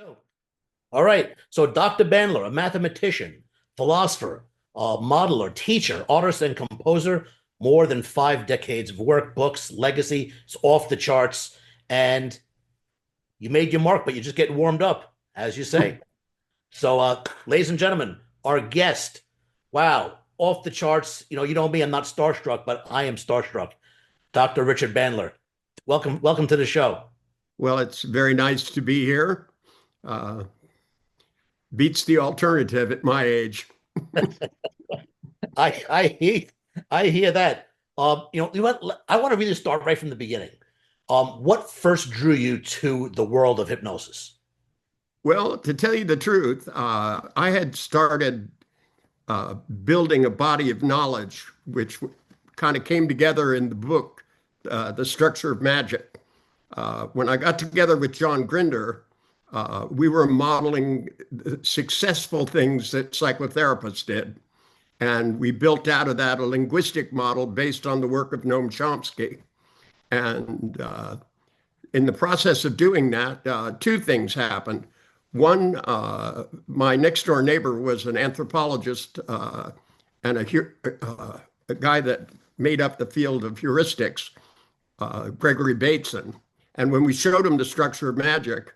Go. All right. So Dr. Bandler, a mathematician, philosopher, modeler, teacher, artist, and composer, more than 5 decades of work, books, legacy. It's off the charts. And you made your mark, but you're just getting warmed up, as you say. So, ladies and gentlemen, our guest, wow, off the charts. You know me, I'm not starstruck, but I am starstruck. Dr. Richard Bandler. Welcome to the show. Well, it's very nice to be here. Uh, Beats the alternative at my age. I hear that. I want to really start right from the beginning. What first drew you to the world of hypnosis? Well, to tell you the truth, I had started building a body of knowledge, which kind of came together in the book, The Structure of Magic. When I got together with John Grinder, we were modeling successful things that psychotherapists did. And we built out of that a linguistic model based on the work of Noam Chomsky. And in the process of doing that, two things happened. One, my next door neighbor was an anthropologist and a guy that made up the field of heuristics, Gregory Bateson. And when we showed him the structure of magic,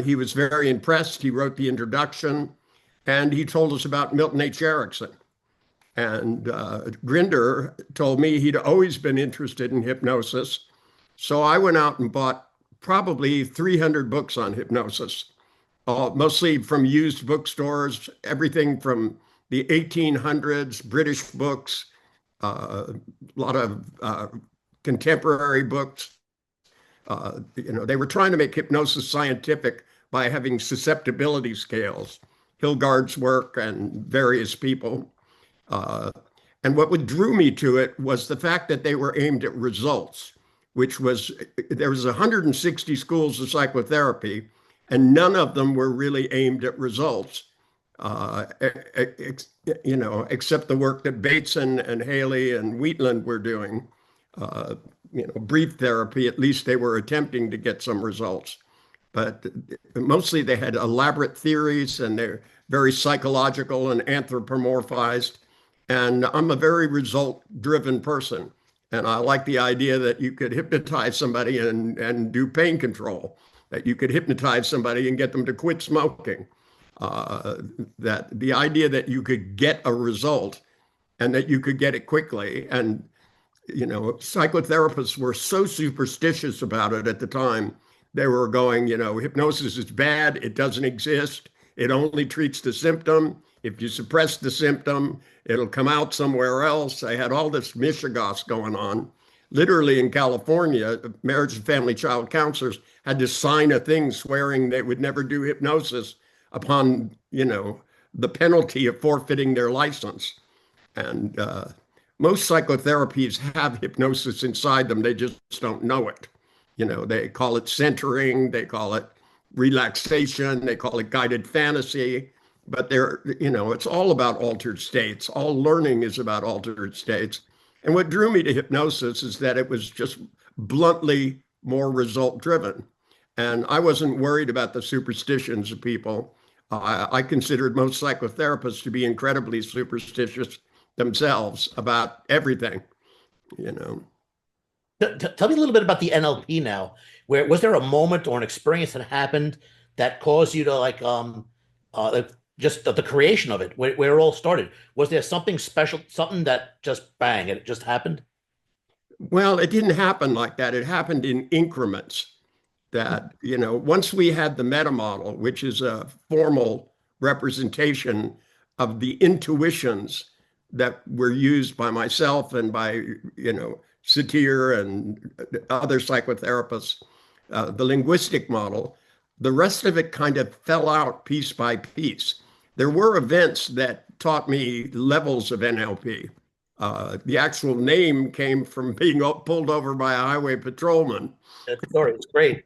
he was very impressed. He wrote the introduction, and he told us about Milton H. Erickson. And Grinder told me he'd always been interested in hypnosis. So I went out and bought probably 300 books on hypnosis, mostly from used bookstores, everything from the 1800s, British books, a lot of contemporary books. They were trying to make hypnosis scientific by having susceptibility scales, Hilgard's work and various people. And what drew me to it was the fact that they were aimed at results, which was, there was 160 schools of psychotherapy, and none of them were really aimed at results, except the work that Bateson and Haley and Wheatland were doing. Brief therapy, at least they were attempting to get some results. But mostly they had elaborate theories, and they're very psychological and anthropomorphized. And I'm a very result-driven person. And I like the idea that you could hypnotize somebody and do pain control, that you could hypnotize somebody and get them to quit smoking. That the idea that you could get a result and that you could get it quickly. And, psychotherapists were so superstitious about it at the time. They were going, hypnosis is bad. It doesn't exist. It only treats the symptom. If you suppress the symptom, it'll come out somewhere else. I had all this mishigas going on. Literally in California, marriage and family child counselors had to sign a thing swearing they would never do hypnosis upon, the penalty of forfeiting their license. And most psychotherapies have hypnosis inside them. They just don't know it. They call it centering, they call it relaxation, they call it guided fantasy. But it's all about altered states. All learning is about altered states. And what drew me to hypnosis is that it was just bluntly more result driven. And I wasn't worried about the superstitions of people. I considered most psychotherapists to be incredibly superstitious themselves about everything. Tell me a little bit about the NLP now. Was there a moment or an experience that happened that caused you to just the creation of it, where it all started? Was there something special, something that just bang, it just happened? Well, it didn't happen like that. It happened in increments. That, once we had the meta model, which is a formal representation of the intuitions that were used by myself and by, Satir and other psychotherapists, the linguistic model, the rest of it kind of fell out piece by piece. There were events that taught me levels of NLP. The actual name came from being pulled over by a highway patrolman. That story is great.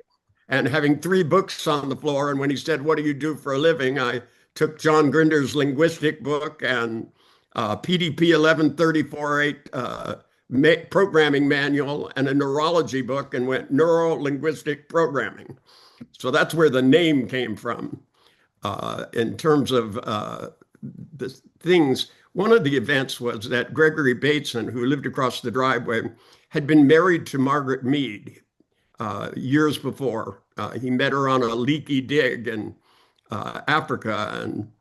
And having 3 books on the floor. And when he said, "What do you do for a living?" I took John Grinder's linguistic book and PDP 1134-8 programming manual and a neurology book and went Neuro-Linguistic Programming. So that's where the name came from. In terms of the things, one of the events was that Gregory Bateson, who lived across the driveway, had been married to Margaret Mead years before. He met her on a leaky dig in Africa, and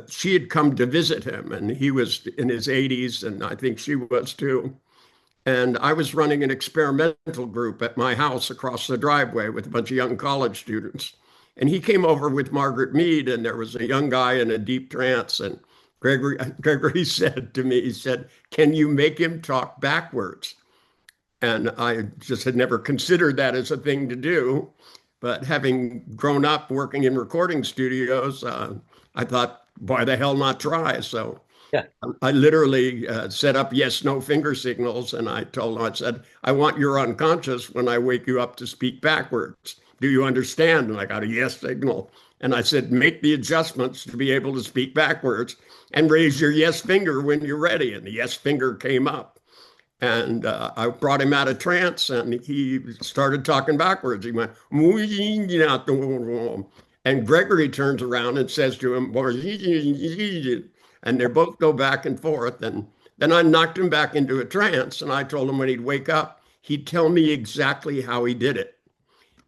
she had come to visit him, and he was in his 80s, and I think she was too. And I was running an experimental group at my house across the driveway with a bunch of young college students. And he came over with Margaret Mead, and there was a young guy in a deep trance. And Gregory said to me, he said, "Can you make him talk backwards?" And I just had never considered that as a thing to do. But having grown up working in recording studios, I thought, why the hell not try? So Yeah. I literally set up yes, no finger signals. And I told him, I said, "I want your unconscious when I wake you up to speak backwards. Do you understand?" And I got a yes signal. And I said, "Make the adjustments to be able to speak backwards and raise your yes finger when you're ready." And the yes finger came up. And I brought him out of trance, and he started talking backwards. He went, and Gregory turns around and says to him, and they both go back and forth. And then I knocked him back into a trance, and I told him when he'd wake up, he'd tell me exactly how he did it.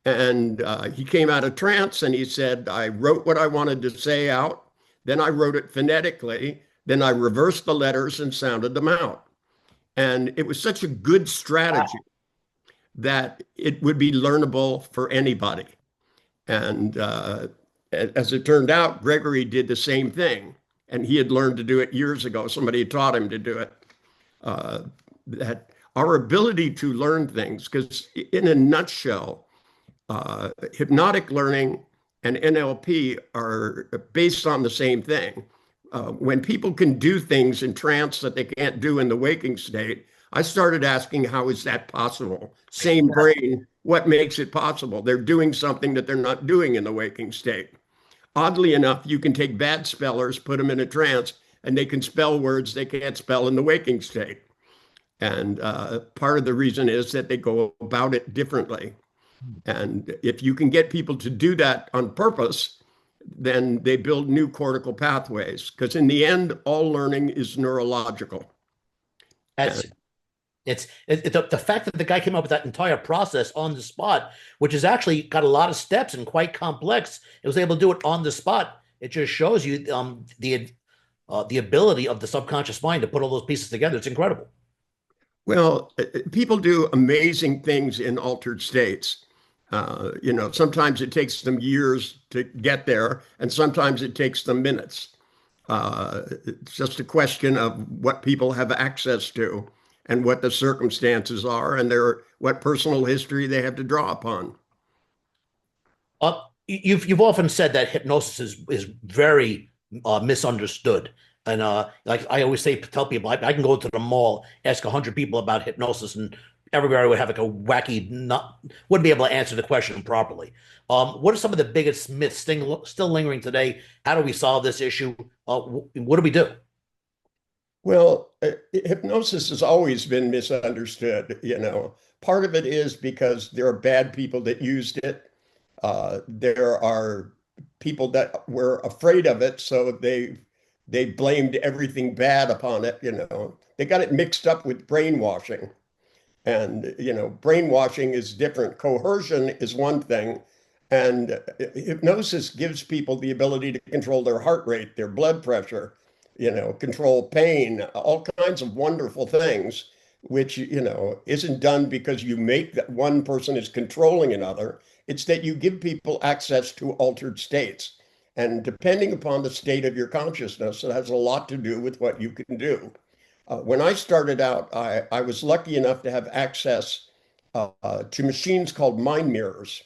And he came out of trance, and he said, "I wrote what I wanted to say out. Then I wrote it phonetically. Then I reversed the letters and sounded them out." And it was such a good strategy that it would be learnable for anybody. And as it turned out, Gregory did the same thing. And he had learned to do it years ago. Somebody had taught him to do it. That our ability to learn things, because in a nutshell, hypnotic learning and NLP are based on the same thing. When people can do things in trance that they can't do in the waking state, I started asking, how is that possible? Same brain, what makes it possible? They're doing something that they're not doing in the waking state. Oddly enough, you can take bad spellers, put them in a trance, and they can spell words they can't spell in the waking state. And part of the reason is that they go about it differently. And if you can get people to do that on purpose, then they build new cortical pathways, because in the end, all learning is neurological. That's the fact that the guy came up with that entire process on the spot, which has actually got a lot of steps and quite complex. It was able to do it on the spot. It just shows you the ability of the subconscious mind to put all those pieces together. It's incredible. Well, people do amazing things in altered states. Sometimes it takes them years to get there, and sometimes it takes them minutes. It's just a question of what people have access to and what the circumstances are and what personal history they have to draw upon. You've often said that hypnosis is very misunderstood. And like I always tell people, I can go to the mall, ask 100 people about hypnosis, and everybody would have like a wacky, wouldn't be able to answer the question properly. What are some of the biggest myths still lingering today? How do we solve this issue? What do we do? Well, hypnosis has always been misunderstood. Part of it is because there are bad people that used it. There are people that were afraid of it, so they blamed everything bad upon it. They got it mixed up with brainwashing. And, brainwashing is different. Coercion is one thing. And hypnosis gives people the ability to control their heart rate, their blood pressure, control pain, all kinds of wonderful things, which, isn't done because you make that one person is controlling another. It's that you give people access to altered states. And depending upon the state of your consciousness, it has a lot to do with what you can do. When I started out, I was lucky enough to have access to machines called mind mirrors.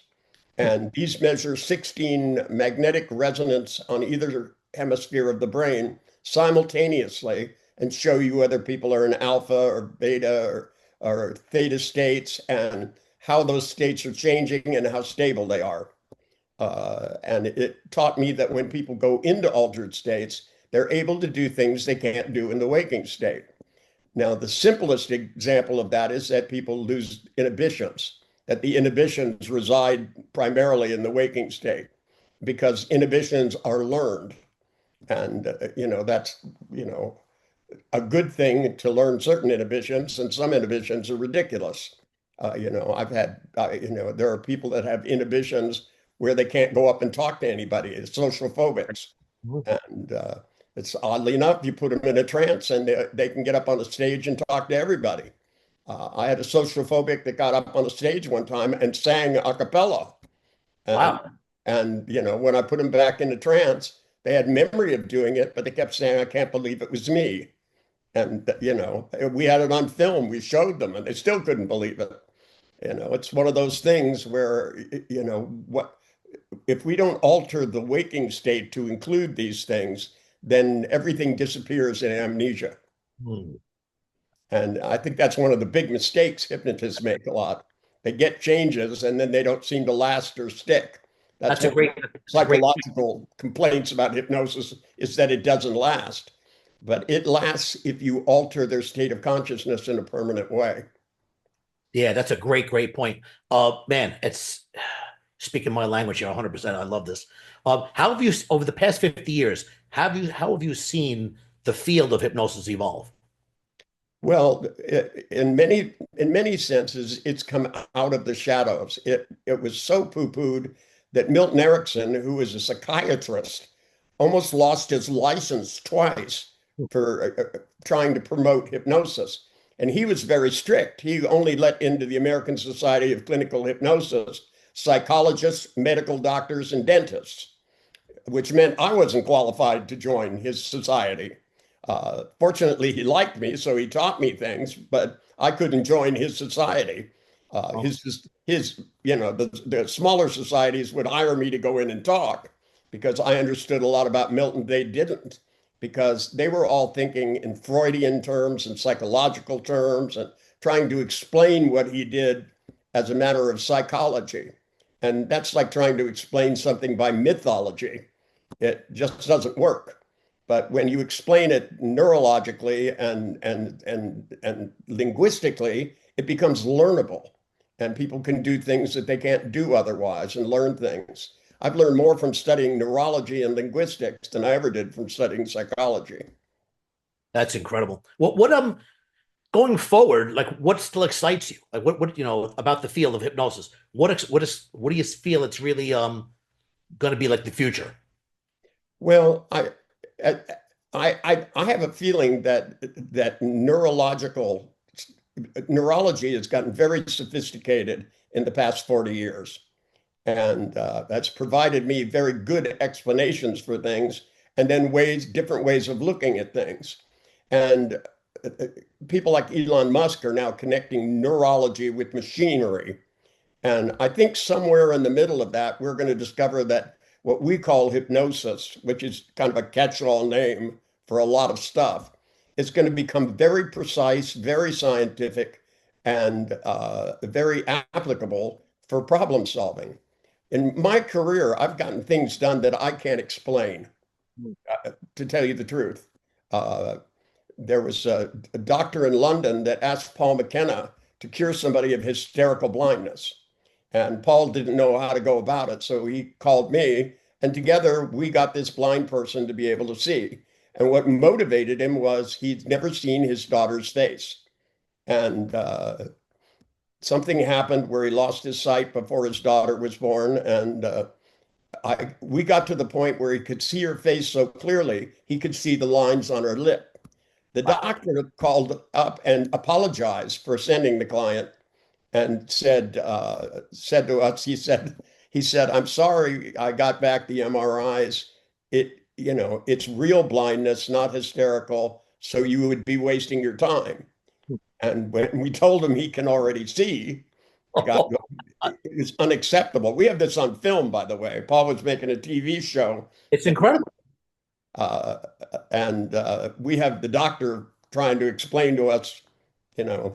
And these measure 16 magnetic resonance on either hemisphere of the brain simultaneously and show you whether people are in alpha or beta or theta states and how those states are changing and how stable they are. And it taught me that when people go into altered states, they're able to do things they can't do in the waking state. Now, the simplest example of that is that people lose inhibitions. that the inhibitions reside primarily in the waking state, because inhibitions are learned. And, that's, a good thing to learn certain inhibitions, and some inhibitions are ridiculous. I've had, there are people that have inhibitions where they can't go up and talk to anybody. It's social phobics. And it's oddly enough, you put them in a trance and they can get up on the stage and talk to everybody. I had a social phobic that got up on the stage one time and sang a cappella. And, Wow. and when I put them back in the trance, they had memory of doing it, but they kept saying, "I can't believe it was me." And, we had it on film. We showed them and they still couldn't believe it. It's one of those things where, what if we don't alter the waking state to include these things, then everything disappears in amnesia. Hmm. And I think that's one of the big mistakes hypnotists make a lot. They get changes and then they don't seem to last or stick. That's That's a one of great, the that's a great. psychological complaints about hypnosis, is that it doesn't last. But it lasts if you alter their state of consciousness in a permanent way. Yeah, that's a great, great point. Man, it's speaking my language here 100%. I love this. How have you, over the past 50 years, how have you seen the field of hypnosis evolve? Well, in many senses, it's come out of the shadows. It was so poo-pooed that Milton Erickson, who was a psychiatrist, almost lost his license twice for trying to promote hypnosis. And he was very strict. He only let into the American Society of Clinical Hypnosis psychologists, medical doctors, and dentists, which meant I wasn't qualified to join his society. Fortunately, he liked me, so he taught me things, but I couldn't join his society. Oh, The smaller societies would hire me to go in and talk because I understood a lot about Milton. They didn't, because they were all thinking in Freudian terms and psychological terms and trying to explain what he did as a matter of psychology. And that's like trying to explain something by mythology. It just doesn't work. But when you explain it neurologically and linguistically, it becomes learnable, and people can do things that they can't do otherwise and learn things. I've learned more from studying neurology and linguistics than I ever did from studying psychology. that's incredible. What going forward, like what still excites you? Like what about the field of hypnosis? What do you feel it's really going to be like the future? Well, I have a feeling that neurology has gotten very sophisticated in the past 40 years. And that's provided me very good explanations for things, and then different ways of looking at things. And people like Elon Musk are now connecting neurology with machinery. And I think somewhere in the middle of that, we're going to discover that what we call hypnosis, which is kind of a catch-all name for a lot of stuff, is going to become very precise, very scientific, and very applicable for problem solving. In my career, I've gotten things done that I can't explain, to tell you the truth. Uh, there was a doctor in London that asked Paul McKenna to cure somebody of hysterical blindness. And Paul didn't know how to go about it. So he called me, and together we got this blind person to be able to see. And what motivated him was he'd never seen his daughter's face. And something happened where he lost his sight before his daughter was born. And we got to the point where he could see her face so clearly, he could see the lines on her lip. The Wow. doctor called up and apologized for sending the client, and said to us, he said, "I'm sorry, I got back the MRIs. It's real blindness, not hysterical. So you would be wasting your time." And when we told him he can already see, the guy, it was unacceptable. We have this on film, by the way. Paul was making a TV show, It's incredible. uh, and we have the doctor trying to explain to us,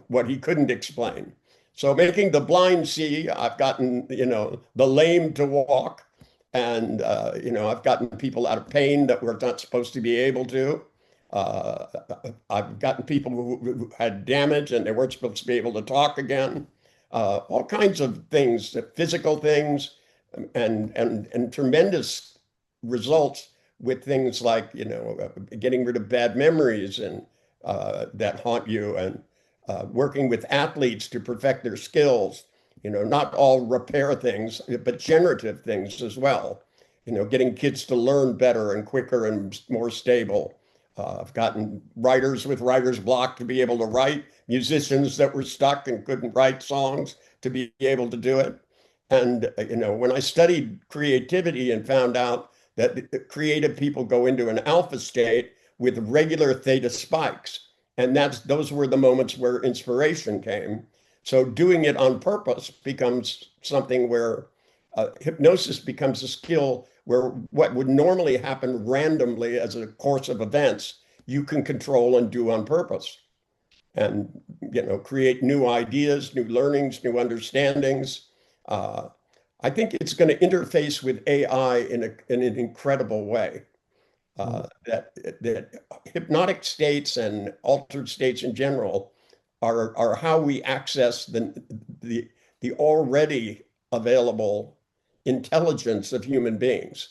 what he couldn't explain. So making the blind see, I've gotten, the lame to walk, and I've gotten people out of pain that were not supposed to be able to. Uh, I've gotten people who had damage and they weren't supposed to be able to talk again. all kinds of things, physical things, and tremendous results with things like, getting rid of bad memories and that haunt you, and working with athletes to perfect their skills, not all repair things, but generative things as well. Getting kids to learn better and quicker and more stable. I've gotten writers with writer's block to be able to write, musicians that were stuck and couldn't write songs to be able to do it. And, when I studied creativity and found out that creative people go into an alpha state with regular theta spikes, and those were the moments where inspiration came. So doing it on purpose becomes something where hypnosis becomes a skill where what would normally happen randomly as a course of events, you can control and do on purpose. And, create new ideas, new learnings, new understandings. I think it's going to interface with AI in an incredible way. That hypnotic states and altered states in general are how we access the already available intelligence of human beings.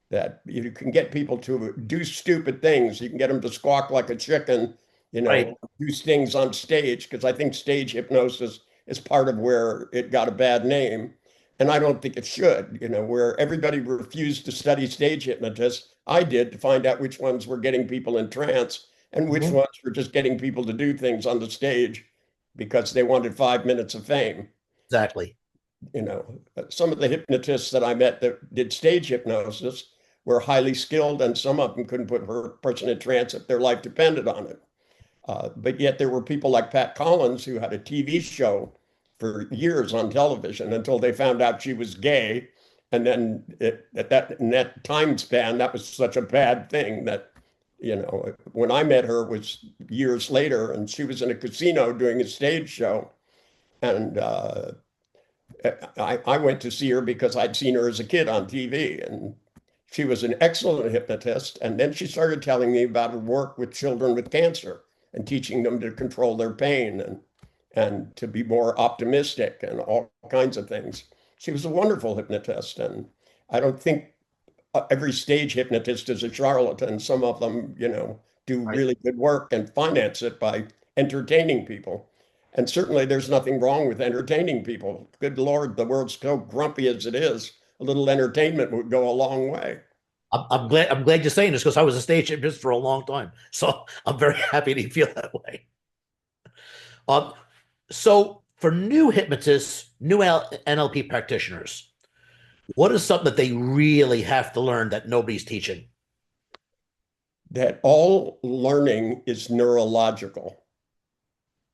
That you can get people to do stupid things. You can get them to squawk like a chicken, Right. do things on stage, because I think stage hypnosis is part of where it got a bad name. And I don't think it should, where everybody refused to study stage hypnotists. I did, to find out which ones were getting people in trance and which Mhm. ones were just getting people to do things on the stage because they wanted 5 minutes of fame. Exactly. Some of the hypnotists that I met that did stage hypnosis were highly skilled, and some of them couldn't put a person in trance if their life depended on it. But yet there were people like Pat Collins who had a TV show for years on television until they found out she was gay. And then in that time span, that was such a bad thing that, when I met her was years later, and she was in a casino doing a stage show. And I went to see her because I'd seen her as a kid on TV, and she was an excellent hypnotist. And then she started telling me about her work with children with cancer and teaching them to control their pain and to be more optimistic and all kinds of things. She was a wonderful hypnotist. And I don't think every stage hypnotist is a charlatan. Some of them, do Right. really good work and finance it by entertaining people. And certainly there's nothing wrong with entertaining people. Good Lord, the world's so grumpy as it is. A little entertainment would go a long way. I'm glad you're saying this because I was a stage hypnotist for a long time. So I'm very happy to feel that way. Um, so for new hypnotists, new NLP practitioners, what is something that they really have to learn that nobody's teaching? That all learning is neurological,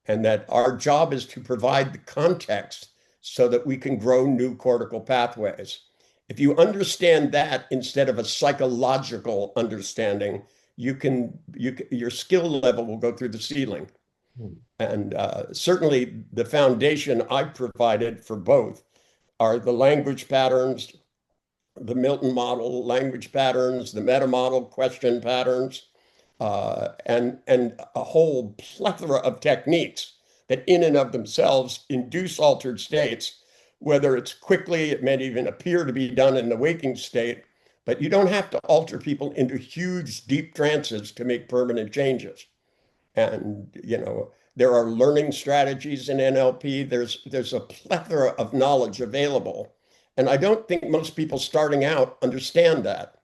and that our job is to provide the context so that we can grow new cortical pathways. If you understand that instead of a psychological understanding, your skill level will go through the ceiling. Hmm. And certainly the foundation I provided for both are the language patterns, the Milton model language patterns, the meta model question patterns, and a whole plethora of techniques that in and of themselves induce altered states, whether it's quickly, it may even appear to be done in the waking state, but you don't have to alter people into huge, deep trances to make permanent changes. And, there are learning strategies in NLP. There's a plethora of knowledge available. And I don't think most people starting out understand that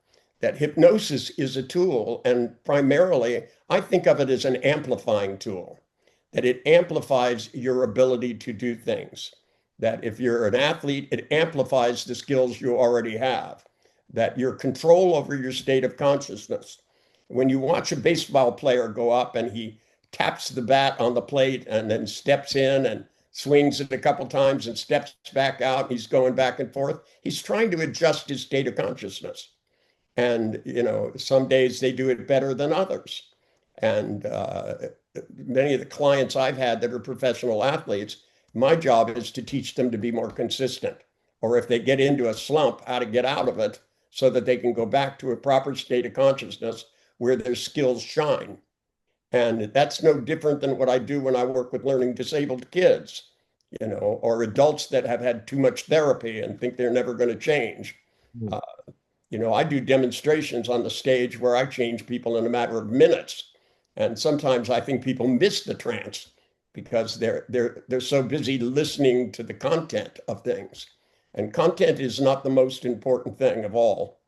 hypnosis is a tool. And primarily, I think of it as an amplifying tool, that it amplifies your ability to do things. That if you're an athlete, it amplifies the skills you already have, that your control over your state of consciousness. When you watch a baseball player go up and he taps the bat on the plate and then steps in and swings it a couple times and steps back out, he's going back and forth. He's trying to adjust his state of consciousness. And, some days they do it better than others. And many of the clients I've had that are professional athletes, my job is to teach them to be more consistent. Or if they get into a slump, how to get out of it so that they can go back to a proper state of consciousness where their skills shine. And that's no different than what I do when I work with learning disabled kids. or adults that have had too much therapy and think they're never going to change. Mm. Uh, I do demonstrations on the stage where I change people in a matter of minutes. And sometimes I think people miss the trance because they're so busy listening to the content of things. And content is not the most important thing of all.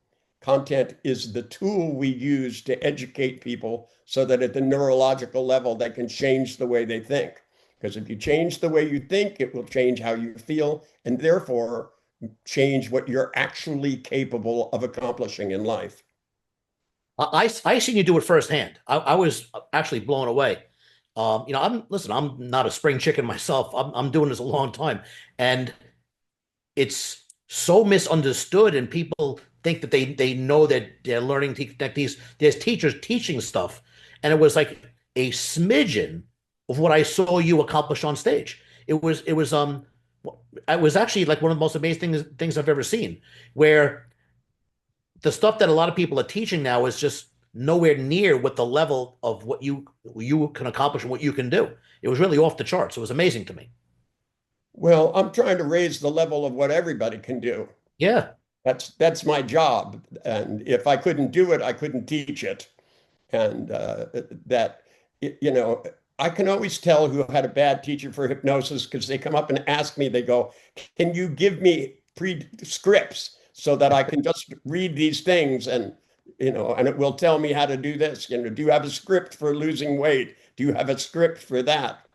Content is the tool we use to educate people so that at the neurological level, they can change the way they think. Because if you change the way you think, it will change how you feel, and therefore change what you're actually capable of accomplishing in life. I seen you do it firsthand. I was actually blown away. I'm not a spring chicken myself. I'm doing this a long time, and it's so misunderstood, and people think that they know that they're learning techniques. There's teachers teaching stuff, and it was like a smidgen of what I saw you accomplish on stage. It was actually like one of the most amazing things I've ever seen, where the stuff that a lot of people are teaching now is just nowhere near what the level of what you can accomplish and what you can do. It was really off the charts. It was amazing to me. Well, I'm trying to raise the level of what everybody can do. Yeah. That's my job. And if I couldn't do it, I couldn't teach it. And I can always tell who had a bad teacher for hypnosis because they come up and ask me, they go, can you give me pre-scripts so that I can just read these things and it will tell me how to do this. Do you have a script for losing weight? Do you have a script for that?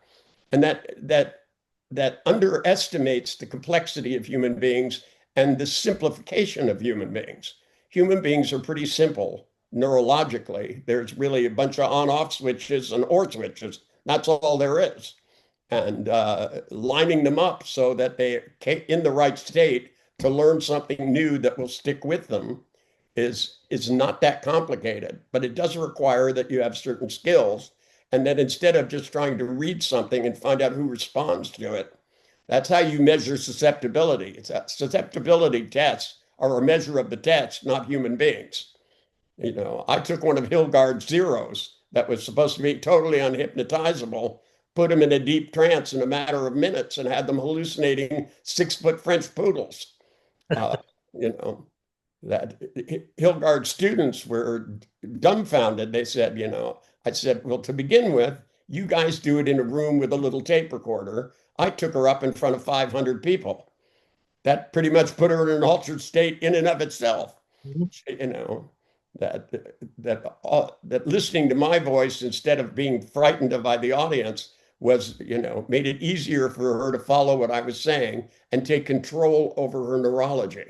And that underestimates the complexity of human beings and the simplification of human beings. Human beings are pretty simple neurologically. There's really a bunch of on-off switches and or switches. That's all there is. And lining them up so that they're in the right state to learn something new that will stick with them is not that complicated, but it does require that you have certain skills. And then instead of just trying to read something and find out who responds to it, that's how you measure susceptibility. Susceptibility tests are a measure of the test, not human beings. I took one of Hilgard's zeros that was supposed to be totally unhypnotizable, put them in a deep trance in a matter of minutes, and had them hallucinating 6-foot French poodles. Uh, you know, that Hilgard's students were dumbfounded. They said, I said, well, to begin with, you guys do it in a room with a little tape recorder. I took her up in front of 500 people. That pretty much put her in an altered state in and of itself. Mhm. That listening to my voice instead of being frightened by the audience was, made it easier for her to follow what I was saying and take control over her neurology.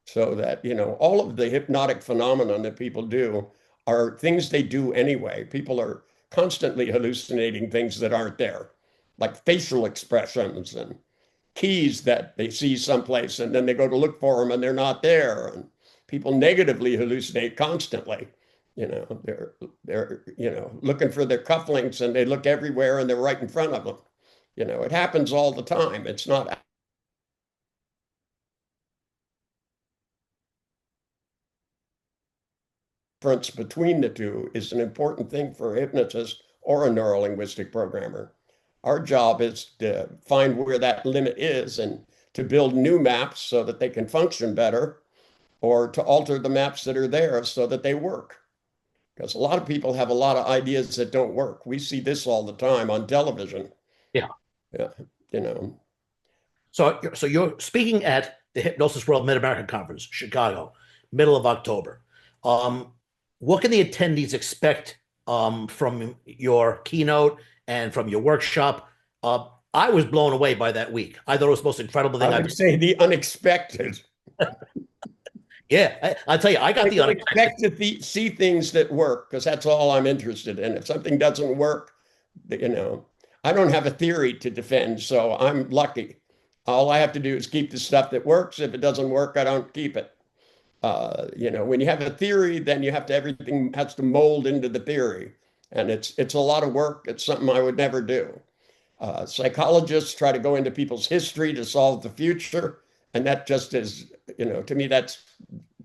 So that, all of the hypnotic phenomenon that people do are things they do anyway. People are constantly hallucinating things that aren't there, like facial expressions and keys that they see someplace and then they go to look for them and they're not there. And people negatively hallucinate constantly. They're looking for their cufflinks and they look everywhere and they're right in front of them. It happens all the time. It's not difference between the two is an important thing for a hypnotist or a neuro-linguistic programmer. Our job is to find where that limit is and to build new maps so that they can function better, or to alter the maps that are there so that they work. Because a lot of people have a lot of ideas that don't work. We see this all the time on television. Yeah. Yeah, you know. So you're speaking at the Hypnosis World Mid-American Conference, Chicago, middle of October. Um, what can the attendees expect from your keynote and from your workshop? I was blown away by that week. I thought it was the most incredible thing I would say the unexpected. Yeah, I'll tell you, I got the unexpected. Expect to see things that work because that's all I'm interested in. If something doesn't work, I don't have a theory to defend, so I'm lucky. All I have to do is keep the stuff that works. If it doesn't work, I don't keep it. When you have a theory, then everything has to mold into the theory, and it's a lot of work. It's something I would never do. Psychologists try to go into people's history to solve the future, and that just is, to me, that's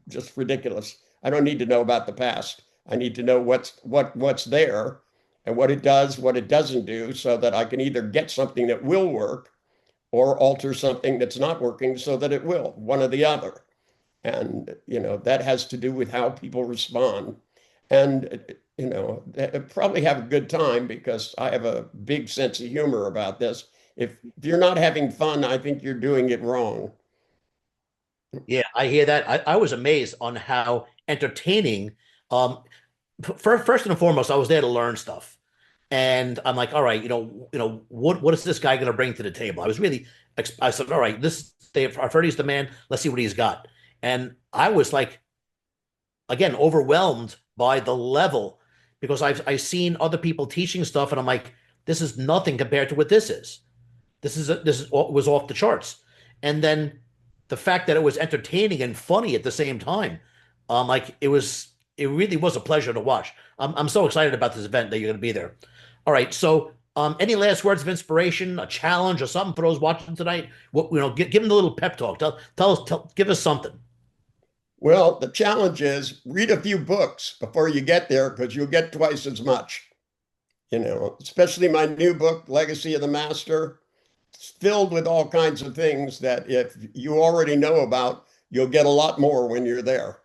just ridiculous. I don't need to know about the past. I need to know what's there and what it does, what it doesn't do, so that I can either get something that will work or alter something that's not working so that it will, one or the other. And, that has to do with how people respond. And, probably have a good time because I have a big sense of humor about this. If you're not having fun, I think you're doing it wrong. Yeah, I hear that. I was amazed on how entertaining. First and foremost, I was there to learn stuff, and I'm like, all right, what is this guy going to bring to the table? I said, all right, I've heard he's the man. Let's see what he's got. And I was like, again, overwhelmed by the level because I've seen other people teaching stuff, and I'm like, this is nothing compared to what this is. Was off the charts, and then the fact that it was entertaining and funny at the same time, like it really was a pleasure to watch. I'm so excited about this event that you're going to be there. All right, so any last words of inspiration, a challenge, or something for those watching tonight? Give them a little pep talk. Give us something. Well, the challenge is read a few books before you get there because you'll get twice as much. Especially my new book, Legacy of the Master. It's filled with all kinds of things that if you already know about, you'll get a lot more when you're there.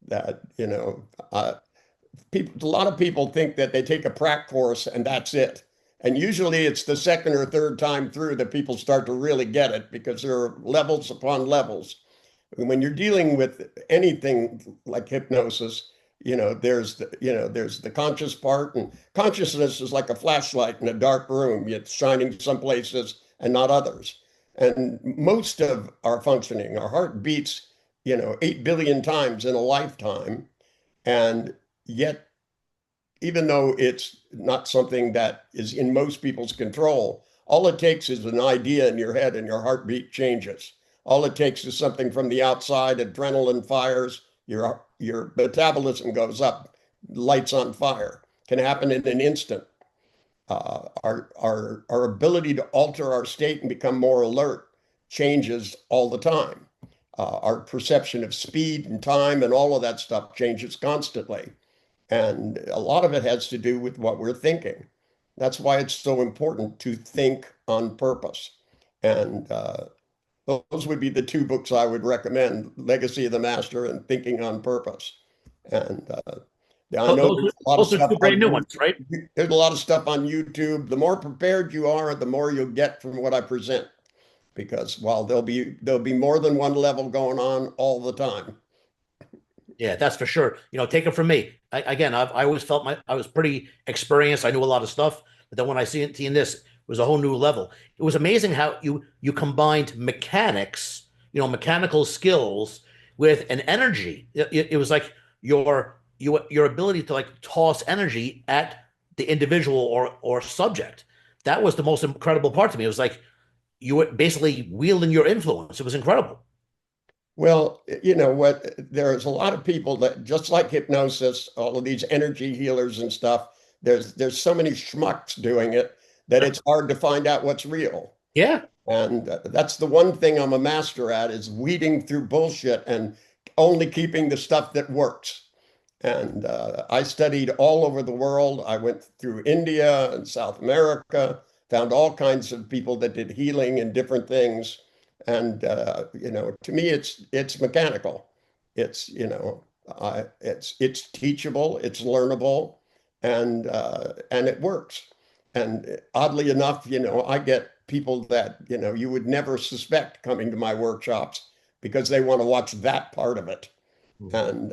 That, a lot of people think that they take a prac course and that's it. And usually it's the second or third time through that people start to really get it because there are levels upon levels. When you're dealing with anything like hypnosis, there's the conscious part, and consciousness is like a flashlight in a dark room. It's shining some places and not others. And most of our functioning, our heart beats, 8 billion times in a lifetime. And yet, even though it's not something that is in most people's control, all it takes is an idea in your head and your heartbeat changes. All it takes is something from the outside, adrenaline fires, your metabolism goes up, lights on fire. Can happen in an instant. Our ability to alter our state and become more alert changes all the time. Our perception of speed and time and all of that stuff changes constantly. And a lot of it has to do with what we're thinking. That's why it's so important to think on purpose. And those would be the two books I would recommend, Legacy of the Master and Thinking on Purpose. And I know there's a lot of Those are stuff two brand new ones, right? there's a lot of stuff on YouTube. The more prepared you are, the more you'll get from what I present. Because while there'll be more than one level going on all the time. Yeah, that's for sure. Take it from me. I always felt I was pretty experienced. I knew a lot of stuff, but then when I seen this, it was a whole new level. It was amazing how you combined mechanics, mechanical skills with an energy. It was like your ability to like toss energy at the individual or subject. That was the most incredible part to me. It was like you were basically wielding your influence. It was incredible. Well, you know what? There's a lot of people that just like hypnosis, all of these energy healers and stuff. There's so many schmucks doing it that it's hard to find out what's real. Yeah. And that's the one thing I'm a master at is weeding through bullshit and only keeping the stuff that works. And I studied all over the world. I went through India and South America, found all kinds of people that did healing and different things. And to me, it's mechanical. It's it's teachable, it's learnable, and it works. And oddly enough, I get people that you would never suspect coming to my workshops because they want to watch that part of it. And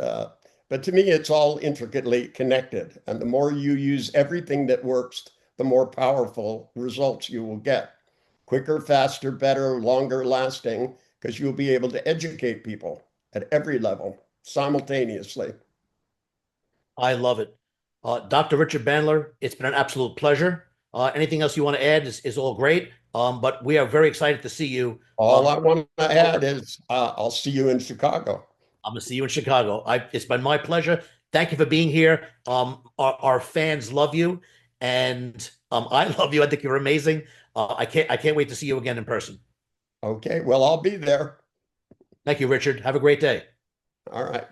but to me, it's all intricately connected. And the more you use everything that works, the more powerful results you will get. Quicker, faster, better, longer lasting, because you'll be able to educate people at every level simultaneously. I love it. Dr. Richard Bandler, it's been an absolute pleasure. Anything else you want to add is all great. But we are very excited to see you. All I want to add is I'll see you in Chicago. I'm going to see you in Chicago. It's been my pleasure. Thank you for being here. Our fans love you, and I love you. I think you're amazing. I can't wait to see you again in person. Okay, well, I'll be there. Thank you, Richard. Have a great day. All right.